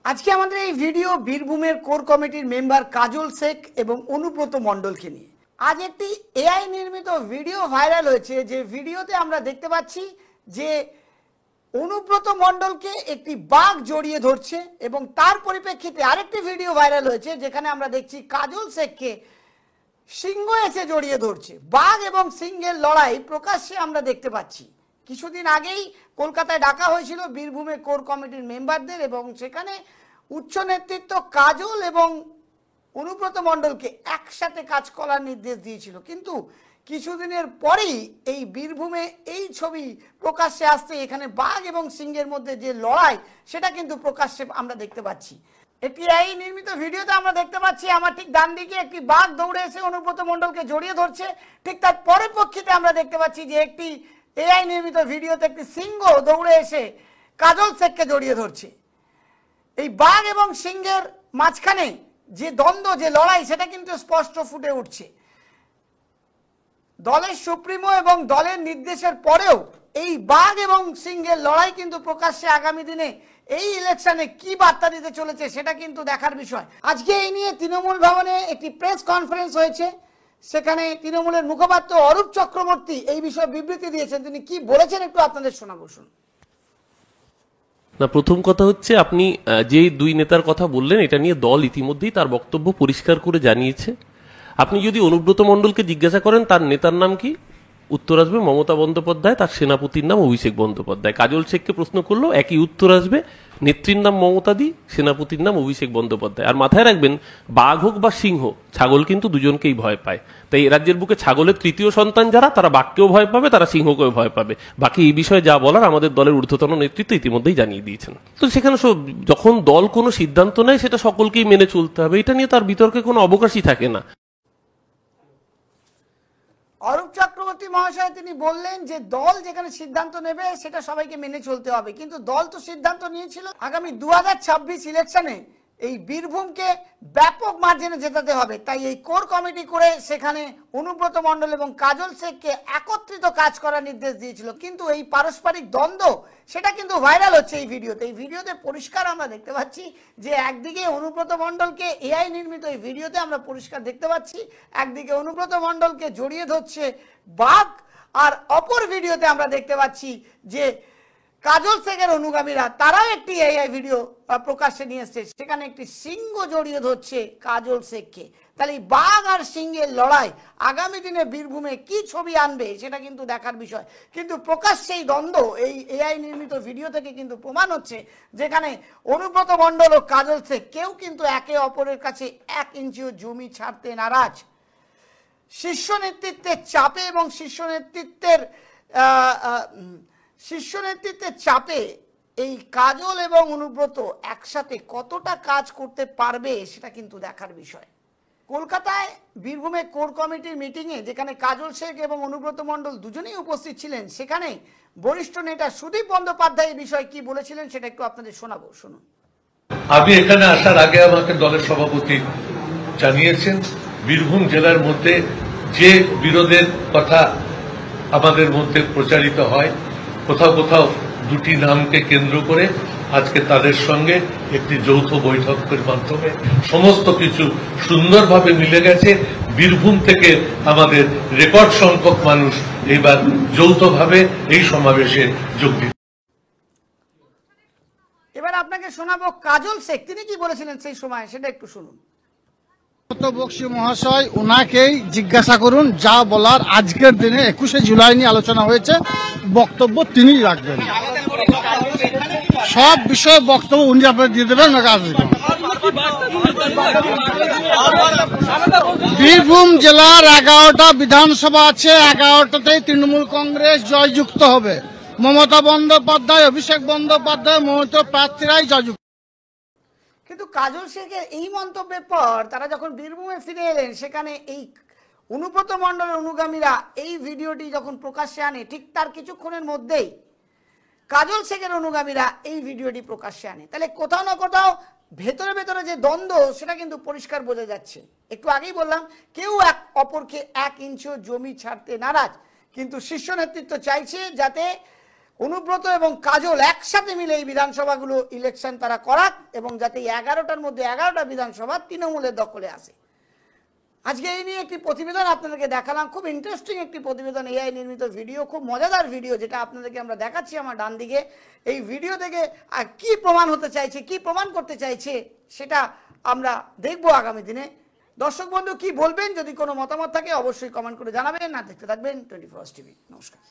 আজকে আমাদের এই ভিডিও বীরভূমের কোর কমিটির মেম্বার কাজল শেখ এবং অনুব্রত মণ্ডলকে নিয়ে। আজ একটি এআই নির্মিত ভিডিও ভাইরাল হয়েছে, যে ভিডিওতে আমরা দেখতে পাচ্ছি যে অনুব্রত মণ্ডলকে একটি বাঘ জড়িয়ে ধরছে, এবং তার পরিপ্রেক্ষিতে আরেকটি ভিডিও ভাইরাল হয়েছে যেখানে আমরা দেখছি কাজল শেখকে সিংহ এসে জড়িয়ে ধরছে। বাঘ এবং সিংহের লড়াই প্রকাশ্যে আমরা দেখতে পাচ্ছি। কিছুদিন আগেই কলকাতায় ডাকা হয়েছিল বীরভূমে কোর কমিটির মেম্বারদের, এবং সেখানে উচ্চ নেতৃত্ব কাজল এবং অনুব্রত মণ্ডলকে একসাথে কাজ করার নির্দেশ দিয়েছিল। কিন্তু কিছুদিনের পরেই এই বীরভূমে এই ছবি প্রকাশ্যে আসছে, এখানে বাঘ এবং সিংহের মধ্যে যে লড়াই সেটা কিন্তু প্রকাশ্যে আমরা দেখতে পাচ্ছি। একটি এই নির্মিত ভিডিওতে আমরা দেখতে পাচ্ছি আমার ঠিক ডান দিকে একটি বাঘ দৌড়ে এসে অনুব্রত মণ্ডলকে জড়িয়ে ধরছে। ঠিক তার পরিপ্রেক্ষিতে আমরা দেখতে পাচ্ছি যে একটি এআই নির্মিত ভিডিওতে একটি সিংহ দৌড়ে এসে কাজল শেখকে জড়িয়ে ধরছে। এই বাঘ এবং সিংহের মাঝখানে যে দ্বন্দ্ব, যে লড়াই, সেটা কিন্তু স্পষ্ট ফুটে উঠছে। দলের সুপ্রিমো এবং দলের নির্দেশের পরেও এই বাঘ এবং সিংহের লড়াই কিন্তু প্রকাশ্যে আগামী দিনে এই ইলেকশনে কি বার্তা দিতে চলেছে সেটা কিন্তু দেখার বিষয়। আজকে এই নিয়ে তৃণমূল ভবনে একটি প্রেস কনফারেন্স হয়েছে, সেখানে তৃণমূলের মুখপাত্র অরূপ চক্রবর্তী এই বিষয়ে বিবৃতি দিয়েছেন। তিনি কি বলেছেন একটু আপনাদের শোনাবো, শুনুন। না, প্রথম কথা হচ্ছে, আপনি যে দুই নেতার কথা বললেন এটা নিয়ে দল ইতিমধ্যেই তার বক্তব্য পরিষ্কার করে জানিয়েছে। আপনি যদি অনুব্রত মণ্ডলকে জিজ্ঞাসা করেন তার নেতার নাম কি, উত্তর আসবে মমতা বন্দ্যোপাধ্যায়, তার সেনাপতির নাম অভিষেক বন্দ্যোপাধ্যায়। কাজল শেখকে প্রশ্ন করলেও একই উত্তর আসবে, নেত্রীর নাম মমতা দি, সেনাপতির নাম অভিষেক বন্দ্যোপাধ্যায়। আর মাথায় রাখবেন, বাঘ হোক বা সিংহ, ছাগল কিন্তু দুজনকেই ভয় পায়। তাই রাজ্যের বুকে ছাগলের তৃতীয় সন্তান যারা, তারা বাঘকেও ভয় পাবে, তারা সিংহকেও ভয় পাবে। বাকি এই বিষয়ে যা বলার আমাদের দলের ঊর্ধ্বতন নেতৃত্ব ইতিমধ্যেই জানিয়ে দিয়েছেন। তো সেখানে যখন দল কোনো সিদ্ধান্ত নেয় সেটা সকলকেই মেনে চলতে হবে, এটা নিয়ে তার বিতর্কে কোনো অবকাশই থাকে না। অরূপ চক্রবর্তী মহাশয় তিনি বললেন যে দল যেখানে সিদ্ধান্ত নেবে সেটা সবাইকে মেনে চলতে হবে, কিন্তু দল তো সিদ্ধান্ত নিয়েছিল আগামী 2026 ইলেকশনে এই বীরভূমকে ব্যাপক মার্জিনে জেতাতে হবে। তাই এই কোর কমিটি করে সেখানে অনুব্রত মণ্ডল এবং কাজল শেখকে একত্রিত কাজ করার নির্দেশ দিয়েছিল। কিন্তু এই পারস্পরিক দ্বন্দ্ব সেটা কিন্তু ভাইরাল হচ্ছে এই ভিডিওতে। এই ভিডিওতে পরিষ্কার আমরা দেখতে পাচ্ছি যে একদিকে অনুব্রত মণ্ডলকে এআই নির্মিত এই ভিডিওতে আমরা পরিষ্কার দেখতে পাচ্ছি, একদিকে অনুব্রত মণ্ডলকে জড়িয়ে ধরছে বাঘ, আর অপর ভিডিওতে আমরা দেখতে পাচ্ছি যে কাজল শেখের অনুগামীরা তারাও একটি এআই ভিডিও প্রকাশ্যে নিয়ে এসছে, সেখানে একটি সিংহ জড়িয়ে ধরছে কাজল শেখকে। তাহলে বাঘ আর সিংহের লড়াই আগামী দিনে বীরভূমে কি ছবি আনবে সেটা কিন্তু দেখার বিষয়। কিন্তু প্রকাশ্যে এই দ্বন্দ্ব এই এআই নির্মিত ভিডিও থেকে কিন্তু প্রমাণ হচ্ছে, যেখানে অনুব্রত মণ্ডল ও কাজল শেখ কেউ কিন্তু একে অপরের কাছে 1 ইঞ্চিও জমি ছাড়তে নারাজ। শীর্ষ নেতৃত্বের চাপে এবং শীর্ষ নেতৃত্বের চাপে এই কাজল এবং অনুব্রত একসাথে কতটা কাজ করতে পারবে সেটা কিন্তু দেখার বিষয়। কলকাতায় বীরভূমে কোর কমিটির মিটিংয়ে যেখানে কাজল শেখ এবং অনুব্রত মণ্ডল দুজনেই উপস্থিত ছিলেন, সেখানে বরিষ্ঠ নেতা সুদীপ বন্দ্যোপাধ্যায় এই বিষয়ে কি বলেছিলেন সেটা একটু আপনাদের শোনাবো, শুনুন। আমি এখানে আসার আগে আমাকে দলের সভাপতি জানিয়েছেন, বীরভূম জেলার মধ্যে যে বিরোধের কথা আমাদের মধ্যে প্রচারিত হয়, কোথাও কোথাও দুটি নামকে কেন্দ্র করে আজকে তাদের সঙ্গে একটি যৌথ বৈঠকের মাধ্যমে সমস্ত কিছু সুন্দরভাবে মিলে গেছে। বীরভূম থেকে আমাদের রেকর্ড সংখ্যক মানুষ এবার যৌথভাবে এই সমাবেশে যোগ দিতে। এবার আপনাকে শোনাবো কাজল শেখ তিনি কি বলেছিলেন সেই সময়, সেটা একটু শুনুন। বক্সী মহাশয়, ওনাকেই জিজ্ঞাসা করুন, যা বলার আজকের দিনে 21শে জুলাই নিয়ে আলোচনা হয়েছে, বক্তব্য তিনিই রাখবেন। সব বিষয়ে বক্তব্য উনি আপনাদের দিয়ে দেবেন। বীরভূম জেলার 11টা বিধানসভা আছে, 11টাতেই তৃণমূল কংগ্রেস জয়যুক্ত হবে। মমতা বন্দ্যোপাধ্যায়, অভিষেক বন্দ্যোপাধ্যায়, মমতা প্রার্থীরাই জয়যুক্ত। কিন্তু কাজল শেখের এই মন্তব্যের পর তারা যখন বীরভূমে ফিরে এলেন, সেখানে এই অনুব্রত মণ্ডলের অনুগামীরা এই ভিডিওটি যখন প্রকাশ্যে আনে, ঠিক তার কিছুক্ষণের মধ্যেই কাজল শেখের অনুগামীরা এই ভিডিওটি প্রকাশ্যে আনে। তাহলে কোথাও না কোথাও ভেতরে ভেতরে যে দ্বন্দ্ব সেটা কিন্তু পরিষ্কার বোঝা যাচ্ছে। একটু আগেই বললাম, কেউ এক অপরকে 1 ইঞ্চিও জমি ছাড়তে নারাজ, কিন্তু শীর্ষ নেতৃত্ব চাইছে যাতে অনুব্রত এবং কাজল একসাথে মিলে এই বিধানসভাগুলো ইলেকশন তারা করাক এবং যাতে 11টার মধ্যে 11টা বিধানসভা তৃণমূলের দখলে আসে। আজকে এই নিয়ে একটি প্রতিবেদন আপনাদেরকে দেখালাম, খুব ইন্টারেস্টিং একটি প্রতিবেদন, এআই নির্মিত ভিডিও, খুব মজাদার ভিডিও, যেটা আপনাদেরকে আমরা দেখাচ্ছি আমার ডান দিকে। এই ভিডিও থেকে কি প্রমাণ হতে চাইছে, কি প্রমাণ করতে চাইছে, সেটা আমরা দেখব আগামী দিনে। দর্শক বন্ধু কি বলবেন, যদি কোনো মতামত থাকে অবশ্যই কমেন্ট করে জানাবেন। না দেখতে থাকবেন 24 টিভি। নমস্কার।